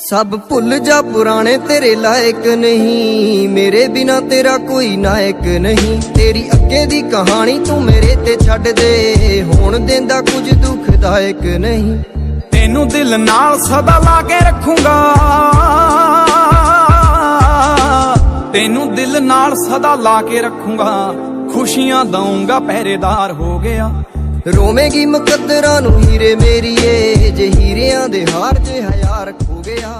सब भुल जा पुराने तेरे लायक नहीं, मेरे बिना तेरा कोई नायक नहीं। तेरी अगे दी कहानी तू मेरे ते छड्ड दे, होण देंदा कुछ दुखदायक नहीं। तेनू दिल नाल सदा ला के रखूंगा, तेनू दिल नाल सदा ला के रखूंगा। खुशियां दऊंगा पहरेदार हो गया। रोवेगी मुकद्दरां नूं हीरे मेरीए, जे हीरियां दे हार जे हयार खो गया।